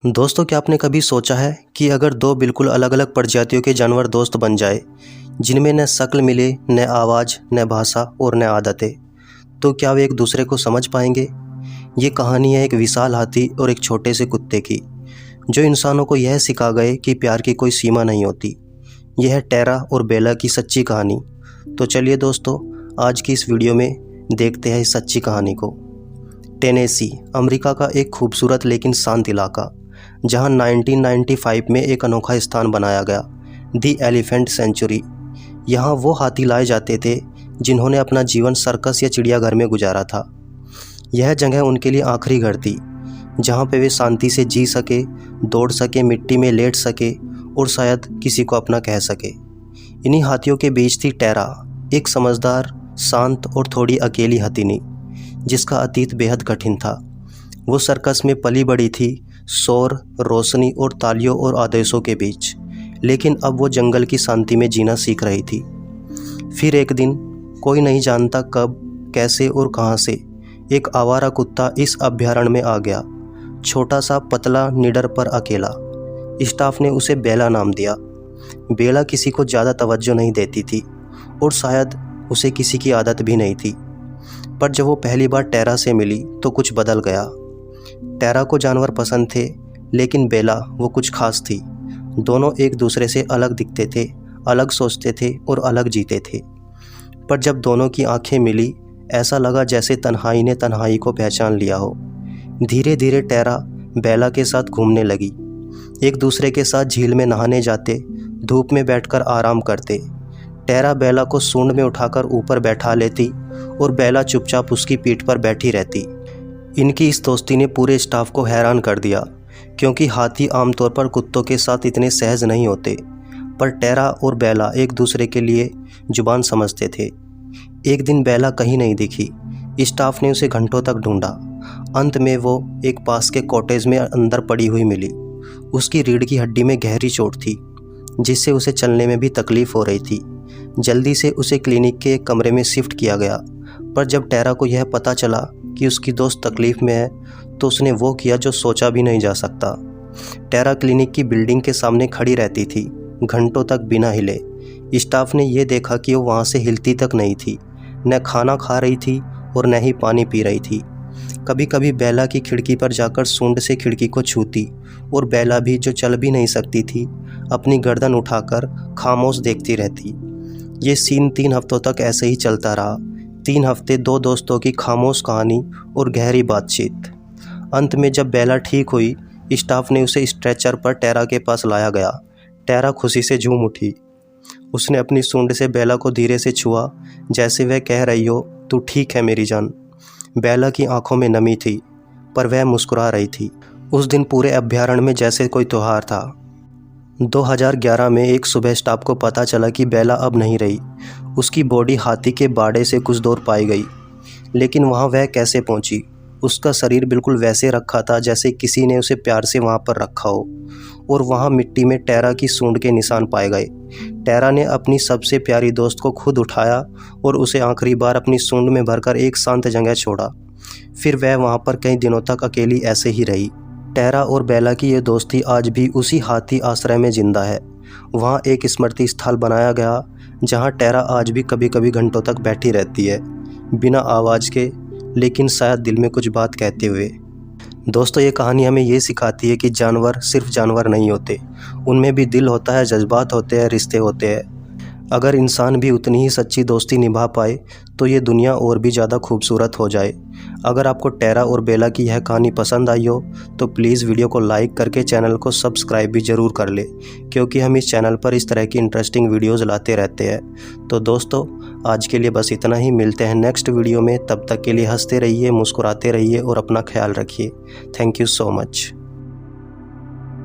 दोस्तों, क्या आपने कभी सोचा है कि अगर दो बिल्कुल अलग अलग प्रजातियों के जानवर दोस्त बन जाए, जिनमें न शक्ल मिले, न आवाज़, न भाषा और न आदतें, तो क्या वे एक दूसरे को समझ पाएंगे? ये कहानी है एक विशाल हाथी और एक छोटे से कुत्ते की, जो इंसानों को यह सिखा गए कि प्यार की कोई सीमा नहीं होती। यह है टेरा और बेला की सच्ची कहानी। तो चलिए दोस्तों, आज की इस वीडियो में देखते हैं इस सच्ची कहानी को। टेनेसी अमेरिका का एक खूबसूरत लेकिन शांत इलाका, जहां 1995 में एक अनोखा स्थान बनाया गया, दी एलिफेंट सेंचुरी। यहां वो हाथी लाए जाते थे जिन्होंने अपना जीवन सर्कस या चिड़ियाघर में गुजारा था। यह जगह उनके लिए आखिरी घर थी, जहां पे वे शांति से जी सके, दौड़ सके, मिट्टी में लेट सके और शायद किसी को अपना कह सके। इन्हीं हाथियों के बीच थी टेरा, एक समझदार, शांत और थोड़ी अकेली हथिनी, जिसका अतीत बेहद कठिन था। वो सर्कस में पली बड़ी थी, शोर, रोशनी और तालियों और आदेशों के बीच, लेकिन अब वो जंगल की शांति में जीना सीख रही थी। फिर एक दिन, कोई नहीं जानता कब, कैसे और कहाँ से, एक आवारा कुत्ता इस अभयारण्य में आ गया। छोटा सा, पतला, निडर पर अकेला। स्टाफ ने उसे बेला नाम दिया। बेला किसी को ज़्यादा तवज्जो नहीं देती थी और शायद उसे किसी की आदत भी नहीं थी। पर जब वो पहली बार टेरा से मिली तो कुछ बदल गया। टेरा को जानवर पसंद थे, लेकिन बेला वो कुछ खास थी। दोनों एक दूसरे से अलग दिखते थे, अलग सोचते थे और अलग जीते थे। पर जब दोनों की आंखें मिली, ऐसा लगा जैसे तन्हाई ने तन्हाई को पहचान लिया हो। धीरे धीरे टेरा बेला के साथ घूमने लगी। एक दूसरे के साथ झील में नहाने जाते, धूप में बैठकर आराम करते। टेरा बेला को सूंड में उठाकर ऊपर बैठा लेती और बेला चुपचाप उसकी पीठ पर बैठी रहती। इनकी इस दोस्ती ने पूरे स्टाफ को हैरान कर दिया, क्योंकि हाथी आमतौर पर कुत्तों के साथ इतने सहज नहीं होते। पर टेरा और बेला एक दूसरे के लिए जुबान समझते थे। एक दिन बेला कहीं नहीं दिखी। स्टाफ ने उसे घंटों तक ढूंढा। अंत में वो एक पास के कॉटेज में अंदर पड़ी हुई मिली। उसकी रीढ़ की हड्डी में गहरी चोट थी, जिससे उसे चलने में भी तकलीफ हो रही थी। जल्दी से उसे क्लिनिक के एक कमरे में शिफ्ट किया गया। पर जब टेरा को यह पता चला कि उसकी दोस्त तकलीफ़ में है, तो उसने वो किया जो सोचा भी नहीं जा सकता। टेरा क्लिनिक की बिल्डिंग के सामने खड़ी रहती थी, घंटों तक बिना हिले। स्टाफ ने यह देखा कि वो वहाँ से हिलती तक नहीं थी, न खाना खा रही थी और न ही पानी पी रही थी। कभी कभी बेला की खिड़की पर जाकर सूंड से खिड़की को छूती, और बेला भी, जो चल भी नहीं सकती थी, अपनी गर्दन उठाकर खामोश देखती रहती। ये सीन 3 हफ्तों तक ऐसे ही चलता रहा। 3 हफ्ते, 2 दोस्तों की खामोश कहानी और गहरी बातचीत। अंत में जब बेला ठीक हुई, स्टाफ ने उसे स्ट्रेचर पर टेरा के पास लाया गया। टेरा खुशी से झूम उठी। उसने अपनी सूंड से बेला को धीरे से छुआ, जैसे वह कह रही हो, तू ठीक है मेरी जान। बेला की आंखों में नमी थी, पर वह मुस्कुरा रही थी। उस दिन पूरे अभयारण्य में जैसे कोई त्योहार था। 2011 में एक सुबह स्टाफ को पता चला कि बेला अब नहीं रही। उसकी बॉडी हाथी के बाड़े से कुछ दूर पाई गई, लेकिन वहाँ वह कैसे पहुँची? उसका शरीर बिल्कुल वैसे रखा था जैसे किसी ने उसे प्यार से वहाँ पर रखा हो, और वहाँ मिट्टी में टेरा की सूंड के निशान पाए गए। टेरा ने अपनी सबसे प्यारी दोस्त को खुद उठाया और उसे आखिरी बार अपनी सूंड में भरकर एक शांत जगह छोड़ा। फिर वह वहाँ पर कई दिनों तक अकेली ऐसे ही रही। टेरा और बेला की ये दोस्ती आज भी उसी हाथी आश्रय में जिंदा है। वहाँ एक स्मृति स्थल बनाया गया, जहाँ टेरा आज भी कभी कभी घंटों तक बैठी रहती है, बिना आवाज़ के, लेकिन शायद दिल में कुछ बात कहते हुए। दोस्तों, ये कहानी हमें ये सिखाती है कि जानवर सिर्फ जानवर नहीं होते, उनमें भी दिल होता है, जज्बात होते हैं, रिश्ते होते हैं। अगर इंसान भी उतनी ही सच्ची दोस्ती निभा पाए, तो ये दुनिया और भी ज़्यादा खूबसूरत हो जाए। अगर आपको टेरा और बेला की यह कहानी पसंद आई हो, तो प्लीज़ वीडियो को लाइक करके चैनल को सब्सक्राइब भी ज़रूर कर ले, क्योंकि हम इस चैनल पर इस तरह की इंटरेस्टिंग वीडियोज़ लाते रहते हैं। तो दोस्तों, आज के लिए बस इतना ही। मिलते हैं नेक्स्ट वीडियो में। तब तक के लिए हंसते रहिए, मुस्कुराते रहिए और अपना ख्याल रखिए। Thank you so much.